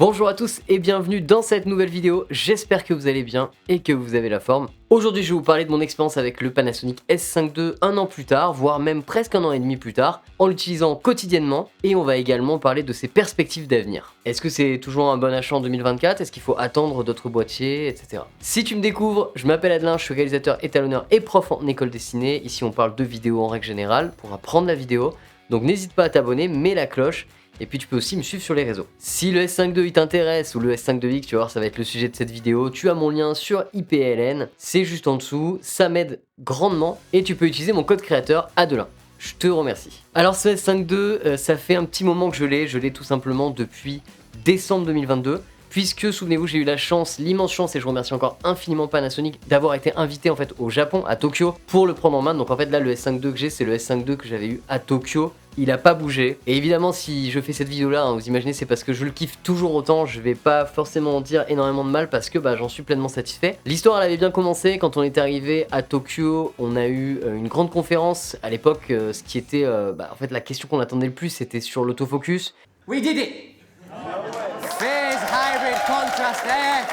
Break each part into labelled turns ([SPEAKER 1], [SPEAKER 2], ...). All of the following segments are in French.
[SPEAKER 1] Bonjour à tous et bienvenue dans cette nouvelle vidéo, j'espère que vous allez bien et que vous avez la forme. Aujourd'hui je vais vous parler de mon expérience avec le Panasonic S5 II un an plus tard, voire même presque un an et demi plus tard, en l'utilisant quotidiennement, et on va également parler de ses perspectives d'avenir. Est-ce que c'est toujours un bon achat en 2024? Est-ce qu'il faut attendre d'autres boîtiers, etc. Si tu me découvres, je m'appelle Adelin, je suis réalisateur étalonneur et prof en école dessinée. Ici on parle de vidéo en règle générale pour apprendre la vidéo, donc n'hésite pas à t'abonner, mets la cloche. Et puis tu peux aussi me suivre sur les réseaux. Si le S5 II t'intéresse ou le S5 IIX, tu vas voir, ça va être le sujet de cette vidéo. Tu as mon lien sur IPLN, c'est juste en dessous, ça m'aide grandement et tu peux utiliser mon code créateur Adelin. Je te remercie. Alors ce S5 II, ça fait un petit moment que je l'ai tout simplement depuis décembre 2022. Puisque, souvenez-vous, j'ai eu la chance, l'immense chance, et je remercie encore infiniment Panasonic d'avoir été invité en fait au Japon, à Tokyo, pour le prendre en main. Donc en fait là, le S5 II que j'ai, c'est le S5 II que j'avais eu à Tokyo. Il a pas bougé. Et évidemment, si je fais cette vidéo là, vous imaginez, c'est parce que je le kiffe toujours autant. Je vais pas forcément en dire énormément de mal parce que j'en suis pleinement satisfait. L'histoire elle avait bien commencé quand on est arrivé à Tokyo. On a eu une grande conférence à l'époque. Ce qui était en fait la question qu'on attendait le plus, c'était sur l'autofocus.
[SPEAKER 2] We did it! Phase hybrid contrast F.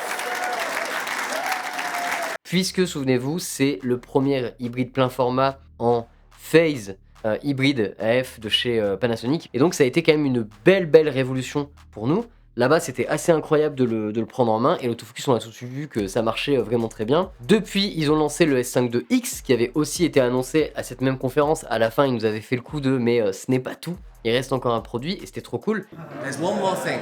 [SPEAKER 1] Puisque, souvenez-vous, c'est le premier hybride plein format en phase hybride AF de chez Panasonic. Et donc ça a été quand même une belle révolution pour nous. Là-bas, c'était assez incroyable de le prendre en main et l'autofocus, on a tout de suite vu que ça marchait vraiment très bien. Depuis, ils ont lancé le S5 IIX qui avait aussi été annoncé à cette même conférence. À la fin, ils nous avaient fait le coup de mais ce n'est pas tout. Il reste encore un produit et c'était trop cool.
[SPEAKER 2] There's one more thing.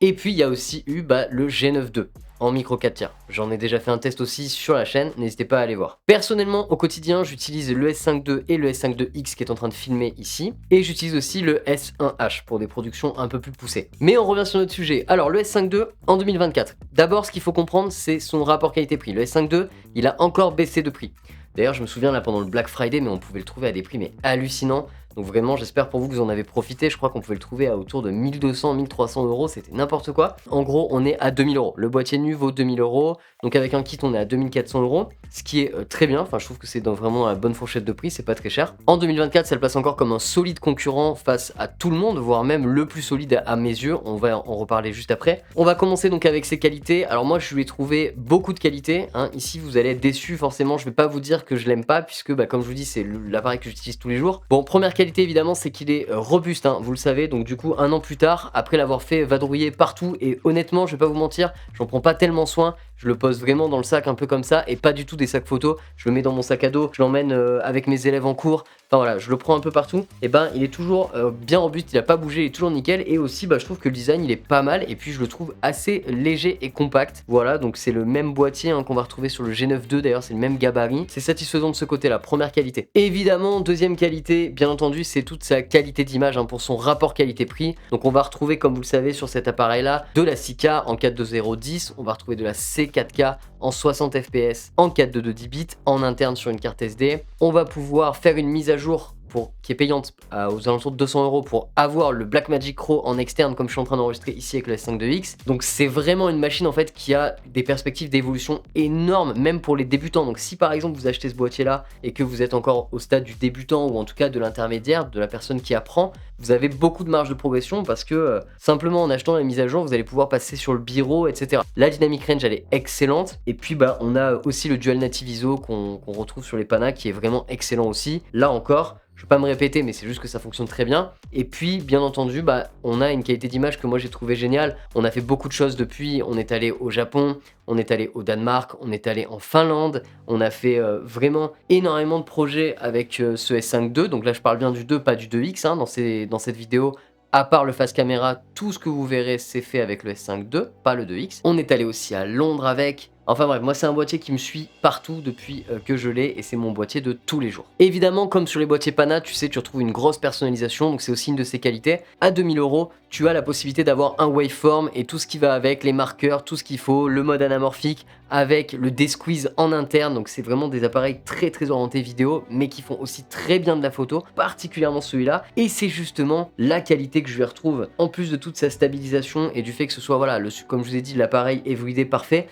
[SPEAKER 1] Et puis, il y a aussi eu le G9 II en micro 4 tiers. J'en ai déjà fait un test aussi sur la chaîne, n'hésitez pas à aller voir. Personnellement, au quotidien, j'utilise le S5 II et le S5 IIX qui est en train de filmer ici. Et j'utilise aussi le S1H pour des productions un peu plus poussées. Mais on revient sur notre sujet. Alors, le S5 II en 2024. D'abord, ce qu'il faut comprendre, c'est son rapport qualité-prix. Le S5 II, il a encore baissé de prix. D'ailleurs, je me souviens là pendant le Black Friday, mais on pouvait le trouver à des prix mais hallucinants. Donc vraiment, j'espère pour vous que vous en avez profité. Je crois qu'on pouvait le trouver à autour de 1200, 1300 euros. C'était n'importe quoi. En gros, on est à 2000 euros. Le boîtier nu vaut 2000 euros. Donc avec un kit, on est à 2400 euros. Ce qui est très bien. Enfin, je trouve que c'est vraiment la bonne fourchette de prix. C'est pas très cher. En 2024, ça le place encore comme un solide concurrent face à tout le monde, voire même le plus solide à mes yeux. On va en reparler juste après. On va commencer donc avec ses qualités. Alors moi, je lui ai trouvé beaucoup de qualités. Ici, vous allez être déçus forcément. Je vais pas vous dire que je l'aime pas, puisque comme je vous dis, c'est l'appareil que j'utilise tous les jours. Bon, première qualité évidemment, c'est qu'il est robuste, vous le savez. Donc du coup, un an plus tard, après l'avoir fait vadrouiller partout, et honnêtement, je vais pas vous mentir, j'en prends pas tellement soin. Je le pose vraiment dans le sac un peu comme ça, et pas du tout des sacs photos. Je le mets dans mon sac à dos, je l'emmène avec mes élèves en cours. Enfin voilà, je le prends un peu partout. Et il est toujours bien robuste, il a pas bougé, il est toujours nickel. Et aussi, je trouve que le design il est pas mal. Et puis je le trouve assez léger et compact. Voilà, donc c'est le même boîtier qu'on va retrouver sur le G9 II. D'ailleurs, c'est le même gabarit. C'est satisfaisant de ce côté-là. Première qualité. Évidemment, deuxième qualité, bien entendu, c'est toute sa qualité d'image pour son rapport qualité-prix. Donc on va retrouver, comme vous le savez, sur cet appareil-là, de la 6K en 42010. On va retrouver de la C4K en 60 fps, en 422 10 bits, en interne sur une carte SD. On va pouvoir faire une mise à jour qui est payante aux alentours de 200 euros pour avoir le Blackmagic Raw en externe comme je suis en train d'enregistrer ici avec le S5 IIX. Donc c'est vraiment une machine en fait qui a des perspectives d'évolution énormes même pour les débutants. Donc si par exemple vous achetez ce boîtier là et que vous êtes encore au stade du débutant ou en tout cas de l'intermédiaire, de la personne qui apprend, vous avez beaucoup de marge de progression parce que simplement en achetant la mise à jour vous allez pouvoir passer sur le bureau, etc. La dynamic range elle est excellente et puis on a aussi le dual native ISO qu'on retrouve sur les Pana qui est vraiment excellent aussi. Là encore, je vais pas me répéter, mais c'est juste que ça fonctionne très bien. Et puis, bien entendu, on a une qualité d'image que moi j'ai trouvé géniale. On a fait beaucoup de choses depuis. On est allé au Japon, on est allé au Danemark, on est allé en Finlande. On a fait vraiment énormément de projets avec ce S5 II. Donc là, je parle bien du 2, pas du 2X dans cette vidéo. À part le face caméra, tout ce que vous verrez, c'est fait avec le S5 II, pas le 2X. On est allé aussi à Londres avec. Enfin bref, moi c'est un boîtier qui me suit partout depuis que je l'ai et c'est mon boîtier de tous les jours. Évidemment, comme sur les boîtiers Pana, tu retrouves une grosse personnalisation, donc c'est aussi une de ses qualités. À 2000 euros, tu as la possibilité d'avoir un waveform et tout ce qui va avec, les marqueurs, tout ce qu'il faut, le mode anamorphique avec le D-Squeeze en interne, donc c'est vraiment des appareils très orientés vidéo, mais qui font aussi très bien de la photo, particulièrement celui-là, et c'est justement la qualité que je lui retrouve, en plus de toute sa stabilisation et du fait que ce soit, comme je vous ai dit, l'appareil everyday parfait,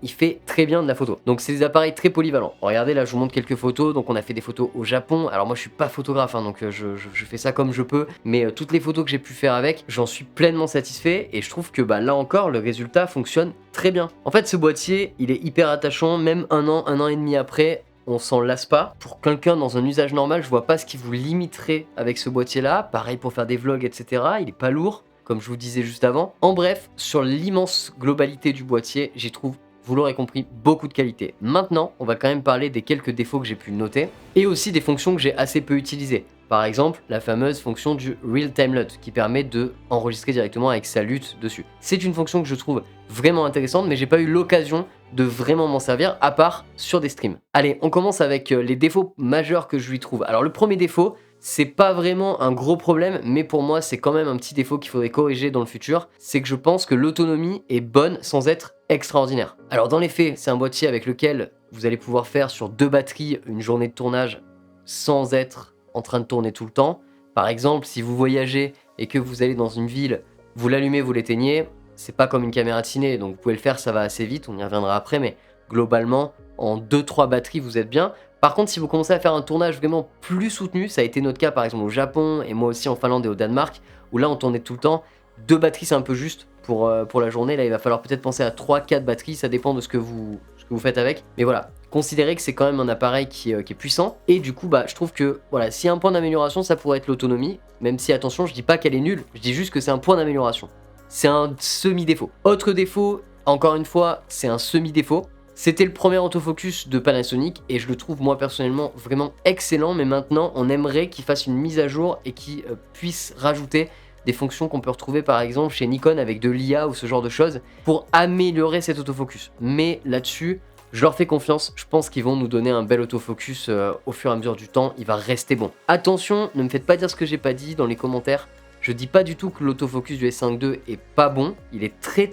[SPEAKER 1] il fait très bien de la photo. Donc c'est des appareils très polyvalents. Regardez là, je vous montre quelques photos. Donc on a fait des photos au Japon. Alors moi je suis pas photographe, hein, donc je fais ça comme je peux, mais toutes les photos que j'ai pu faire avec, j'en suis pleinement satisfait et je trouve que là encore le résultat fonctionne très bien. En fait ce boîtier il est hyper attachant, même un an et demi après, on s'en lasse pas. Pour quelqu'un dans un usage normal, je vois pas ce qui vous limiterait avec ce boîtier là. Pareil pour faire des vlogs, etc. Il est pas lourd, comme je vous disais juste avant. En bref, sur l'immense globalité du boîtier, j'y trouve, vous l'aurez compris, beaucoup de qualité. Maintenant, on va quand même parler des quelques défauts que j'ai pu noter et aussi des fonctions que j'ai assez peu utilisées. Par exemple, la fameuse fonction du Real Time LUT qui permet de enregistrer directement avec sa LUT dessus. C'est une fonction que je trouve vraiment intéressante, mais j'ai pas eu l'occasion de vraiment m'en servir, à part sur des streams. Allez, on commence avec les défauts majeurs que je lui trouve. Alors le premier défaut, c'est pas vraiment un gros problème, mais pour moi c'est quand même un petit défaut qu'il faudrait corriger dans le futur, c'est que je pense que l'autonomie est bonne sans être extraordinaire. Alors dans les faits, c'est un boîtier avec lequel vous allez pouvoir faire sur 2 batteries une journée de tournage sans être en train de tourner tout le temps. Par exemple, si vous voyagez et que vous allez dans une ville, vous l'allumez, vous l'éteignez, c'est pas comme une caméra de ciné, donc vous pouvez le faire, ça va assez vite, on y reviendra après, mais globalement, en 2-3 batteries, vous êtes bien. Par contre, si vous commencez à faire un tournage vraiment plus soutenu, ça a été notre cas par exemple au Japon, et moi aussi en Finlande et au Danemark, où là on tournait tout le temps, 2 batteries c'est un peu juste pour la journée, là il va falloir peut-être penser à 3-4 batteries, ça dépend de ce que vous faites avec, mais voilà. Considérez que c'est quand même un appareil qui est puissant, et du coup je trouve que voilà, s'il y a un point d'amélioration, ça pourrait être l'autonomie, même si attention, je dis pas qu'elle est nulle, je dis juste que c'est un point d'amélioration. C'est un semi-défaut. Autre défaut, encore une fois, c'est un semi-défaut. C'était le premier autofocus de Panasonic et je le trouve moi personnellement vraiment excellent, mais maintenant on aimerait qu'il fasse une mise à jour et qu'il puisse rajouter des fonctions qu'on peut retrouver par exemple chez Nikon avec de l'IA ou ce genre de choses pour améliorer cet autofocus. Mais là-dessus, je leur fais confiance, je pense qu'ils vont nous donner un bel autofocus au fur et à mesure du temps, il va rester bon. Attention, ne me faites pas dire ce que j'ai pas dit dans les commentaires. Je dis pas du tout que l'autofocus du S5 II est pas bon, il est très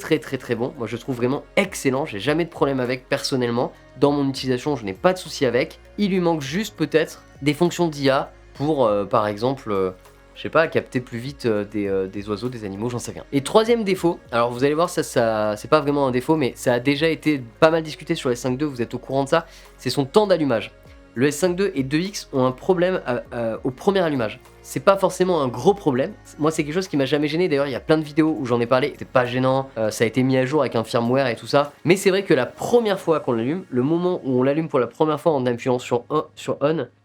[SPEAKER 1] bon, moi je le trouve vraiment excellent, j'ai jamais de problème avec personnellement, dans mon utilisation je n'ai pas de souci avec, il lui manque juste peut-être des fonctions d'IA pour par exemple, je sais pas, capter plus vite des oiseaux, des animaux, j'en sais rien. Et troisième défaut, alors vous allez voir ça c'est pas vraiment un défaut mais ça a déjà été pas mal discuté sur le S5 II, vous êtes au courant de ça, c'est son temps d'allumage. Le S5 II et 2X ont un problème au premier allumage. C'est pas forcément un gros problème. Moi, c'est quelque chose qui m'a jamais gêné. D'ailleurs, il y a plein de vidéos où j'en ai parlé. C'était pas gênant. Ça a été mis à jour avec un firmware et tout ça. Mais c'est vrai que la première fois qu'on l'allume, le moment où on l'allume pour la première fois en appuyant sur on,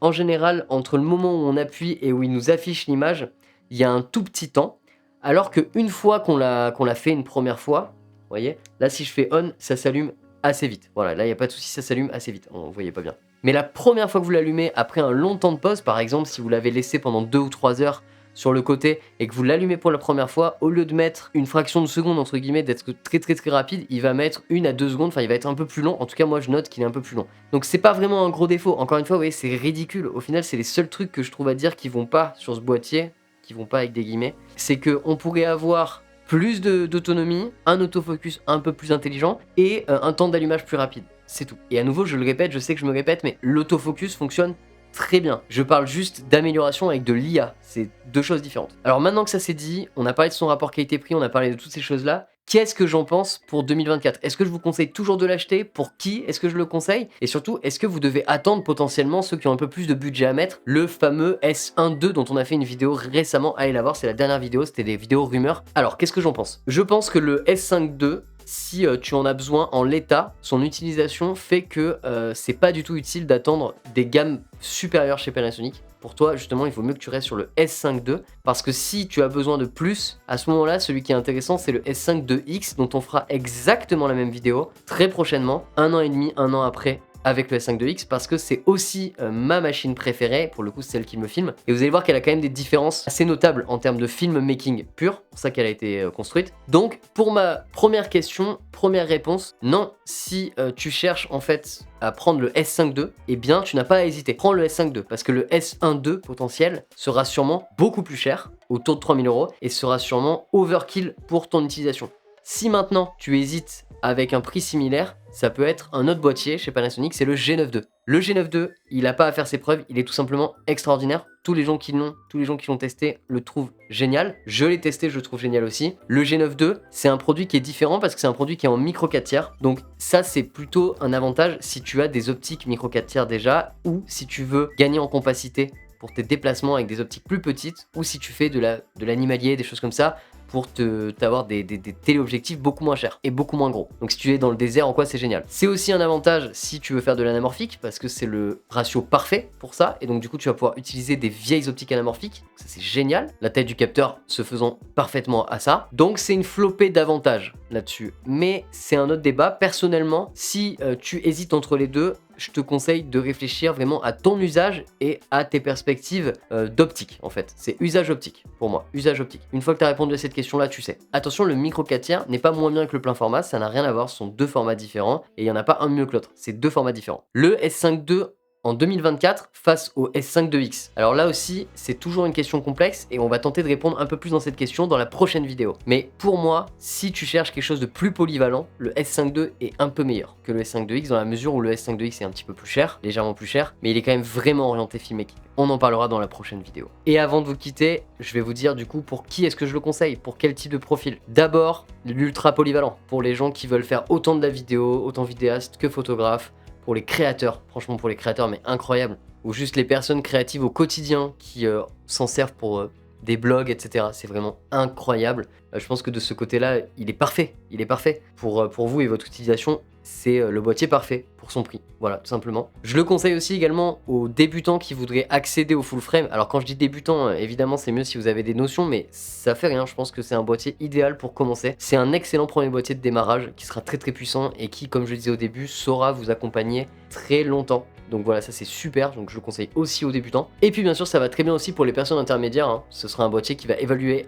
[SPEAKER 1] en général, entre le moment où on appuie et où il nous affiche l'image, il y a un tout petit temps. Alors qu'une fois qu'on l'a fait une première fois, vous voyez, là, si je fais on, ça s'allume assez vite. Voilà, là, il n'y a pas de souci, ça s'allume assez vite. On voyait pas bien. Mais la première fois que vous l'allumez, après un long temps de pause, par exemple, si vous l'avez laissé pendant 2 ou 3 heures sur le côté et que vous l'allumez pour la première fois, au lieu de mettre une fraction de seconde, entre guillemets, d'être très rapide, il va mettre 1 à 2 secondes, enfin il va être un peu plus long. En tout cas, moi je note qu'il est un peu plus long. Donc c'est pas vraiment un gros défaut. Encore une fois, vous voyez, c'est ridicule. Au final, c'est les seuls trucs que je trouve à dire qui vont pas sur ce boîtier, qui vont pas avec des guillemets. C'est qu'on pourrait avoir plus d'autonomie, un autofocus un peu plus intelligent et un temps d'allumage plus rapide. C'est tout. Et à nouveau, je le répète, je sais que je me répète, mais l'autofocus fonctionne très bien. Je parle juste d'amélioration avec de l'IA. C'est 2 choses différentes. Alors maintenant que ça c'est dit, on a parlé de son rapport qualité-prix, on a parlé de toutes ces choses-là. Qu'est-ce que j'en pense pour 2024? Est-ce que je vous conseille toujours de l'acheter? Pour qui est-ce que je le conseille? Et surtout, est-ce que vous devez attendre potentiellement, ceux qui ont un peu plus de budget à mettre, le fameux S1 II dont on a fait une vidéo récemment? Allez la voir, c'est la dernière vidéo, c'était des vidéos rumeurs. Alors, qu'est-ce que j'en pense? Je pense que le S5 II, si tu en as besoin en l'état, son utilisation fait que c'est pas du tout utile d'attendre des gammes supérieures chez Panasonic. Pour toi, justement, il vaut mieux que tu restes sur le S5 II parce que si tu as besoin de plus, à ce moment-là, celui qui est intéressant, c'est le S5 IIX dont on fera exactement la même vidéo très prochainement, 1 an et demi, 1 an après, avec le S5 IIX parce que c'est aussi ma machine préférée, pour le coup c'est celle qui me filme, et vous allez voir qu'elle a quand même des différences assez notables en termes de filmmaking pur, pour ça qu'elle a été construite. Donc pour ma première question, première réponse, non, si tu cherches en fait à prendre le S5 II, eh bien tu n'as pas à hésiter, prends le S5 II, parce que le S1 II potentiel sera sûrement beaucoup plus cher, autour de 3000 €, et sera sûrement overkill pour ton utilisation. Si maintenant tu hésites avec un prix similaire, ça peut être un autre boîtier chez Panasonic, c'est le G9 II. Le G9 II, il n'a pas à faire ses preuves, il est tout simplement extraordinaire. Tous les gens qui l'ont testé le trouvent génial. Je l'ai testé, je le trouve génial aussi. Le G9 II, c'est un produit qui est différent parce que c'est un produit qui est en micro 4 tiers. Donc ça, c'est plutôt un avantage si tu as des optiques micro 4 tiers déjà ou si tu veux gagner en compacité pour tes déplacements avec des optiques plus petites ou si tu fais de l'animalier, des choses comme ça pour t'avoir des téléobjectifs beaucoup moins chers et beaucoup moins gros. Donc si tu es dans le désert en quoi, c'est génial. C'est aussi un avantage si tu veux faire de l'anamorphique parce que c'est le ratio parfait pour ça et donc du coup tu vas pouvoir utiliser des vieilles optiques anamorphiques. Ça c'est génial. La taille du capteur se faisant parfaitement à ça. Donc c'est une flopée d'avantages là-dessus. Mais c'est un autre débat. Personnellement, si tu hésites entre les deux, je te conseille de réfléchir vraiment à ton usage et à tes perspectives d'optique en fait. C'est usage optique pour moi, usage optique. Une fois que tu as répondu à cette question-là, tu sais. Attention, le micro 4 tiers n'est pas moins bien que le plein format, ça n'a rien à voir, ce sont deux formats différents et il n'y en a pas un mieux que l'autre, c'est deux formats différents. Le S5 II en 2024 face au S5 IIX. Alors là aussi, c'est toujours une question complexe et on va tenter de répondre un peu plus dans cette question dans la prochaine vidéo. Mais pour moi, si tu cherches quelque chose de plus polyvalent, le S5 II est un peu meilleur que le S5 IIX dans la mesure où le S5 IIX est un petit peu plus cher, légèrement plus cher, mais il est quand même vraiment orienté filmmaking. On en parlera dans la prochaine vidéo. Et avant de vous quitter, je vais vous dire du coup pour qui est-ce que je le conseille, pour quel type de profil. D'abord, l'ultra polyvalent, pour les gens qui veulent faire autant de la vidéo, autant vidéaste que photographe, pour les créateurs, franchement pour les créateurs mais incroyable, ou juste les personnes créatives au quotidien qui s'en servent pour des blogs, etc. C'est vraiment incroyable. Je pense que de ce côté-là, il est parfait. Il est parfait. Pour vous et votre utilisation, c'est le boîtier parfait pour son prix. Voilà, tout simplement. Je le conseille aussi également aux débutants qui voudraient accéder au full frame. Alors quand je dis débutant, évidemment c'est mieux si vous avez des notions, mais ça fait rien. Je pense que c'est un boîtier idéal pour commencer. C'est un excellent premier boîtier de démarrage qui sera très très puissant et qui, comme je le disais au début, saura vous accompagner très longtemps. Donc voilà, ça c'est super, donc je le conseille aussi aux débutants. Et puis bien sûr, ça va très bien aussi pour les personnes intermédiaires, hein. Ce sera un boîtier qui va évoluer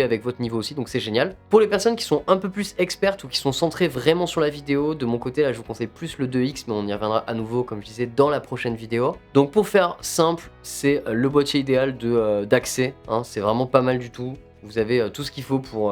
[SPEAKER 1] avec votre niveau aussi, donc c'est génial. Pour les personnes qui sont un peu plus expertes ou qui sont centrées vraiment sur la vidéo, de mon côté là je vous conseille plus le 2X, mais on y reviendra à nouveau comme je disais dans la prochaine vidéo. Donc pour faire simple, c'est le boîtier idéal d'accès, hein. C'est vraiment pas mal du tout. Vous avez tout ce qu'il faut pour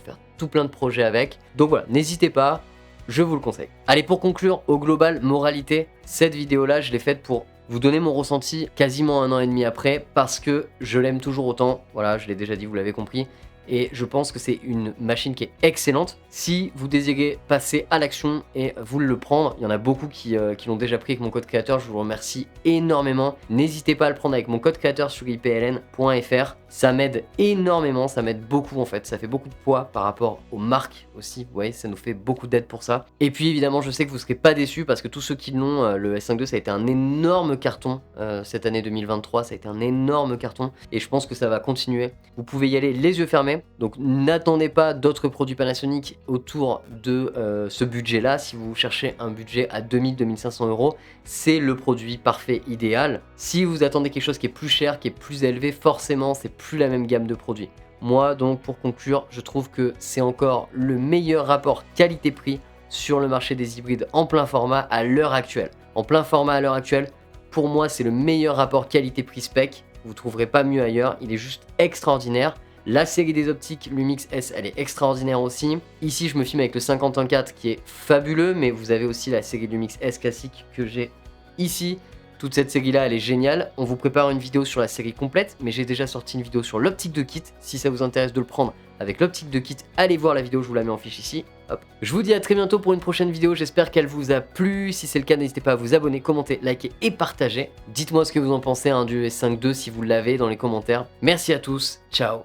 [SPEAKER 1] faire tout plein de projets avec. Donc voilà, n'hésitez pas. Je vous le conseille. Allez, pour conclure, au global, moralité, cette vidéo-là, je l'ai faite pour vous donner mon ressenti quasiment 1 an et demi après, parce que je l'aime toujours autant. Voilà, je l'ai déjà dit, vous l'avez compris. Et je pense que c'est une machine qui est excellente. Si vous désirez passer à l'action et vous le prendre, il y en a beaucoup qui l'ont déjà pris avec mon code créateur, je vous remercie énormément. N'hésitez pas à le prendre avec mon code créateur sur ipln.fr. Ça m'aide énormément, ça m'aide beaucoup en fait, ça fait beaucoup de poids par rapport aux marques aussi, vous voyez, ça nous fait beaucoup d'aide pour ça. Et puis évidemment, je sais que vous ne serez pas déçus parce que tous ceux qui l'ont, le S5 II, ça a été un énorme carton cette année 2023, ça a été un énorme carton et je pense que ça va continuer. Vous pouvez y aller les yeux fermés, donc n'attendez pas d'autres produits Panasonic autour de ce budget-là. Si vous cherchez un budget à 2000-2500 €, c'est le produit parfait, idéal. Si vous attendez quelque chose qui est plus cher, qui est plus élevé, forcément, c'est plus la même gamme de produits. Moi, donc, pour conclure, je trouve que c'est encore le meilleur rapport qualité-prix sur le marché des hybrides en plein format à l'heure actuelle. En plein format à l'heure actuelle, pour moi, c'est le meilleur rapport qualité-prix spec. Vous ne trouverez pas mieux ailleurs, il est juste extraordinaire. La série des optiques Lumix S, elle est extraordinaire aussi. Ici, je me filme avec le 50-1.4 qui est fabuleux, mais vous avez aussi la série Lumix S classique que j'ai ici. Toute cette série-là, elle est géniale. On vous prépare une vidéo sur la série complète, mais j'ai déjà sorti une vidéo sur l'optique de kit. Si ça vous intéresse de le prendre avec l'optique de kit, allez voir la vidéo, je vous la mets en fiche ici. Hop. Je vous dis à très bientôt pour une prochaine vidéo, j'espère qu'elle vous a plu. Si c'est le cas, n'hésitez pas à vous abonner, commenter, liker et partager. Dites-moi ce que vous en pensez du S5 II si vous l'avez dans les commentaires. Merci à tous, ciao.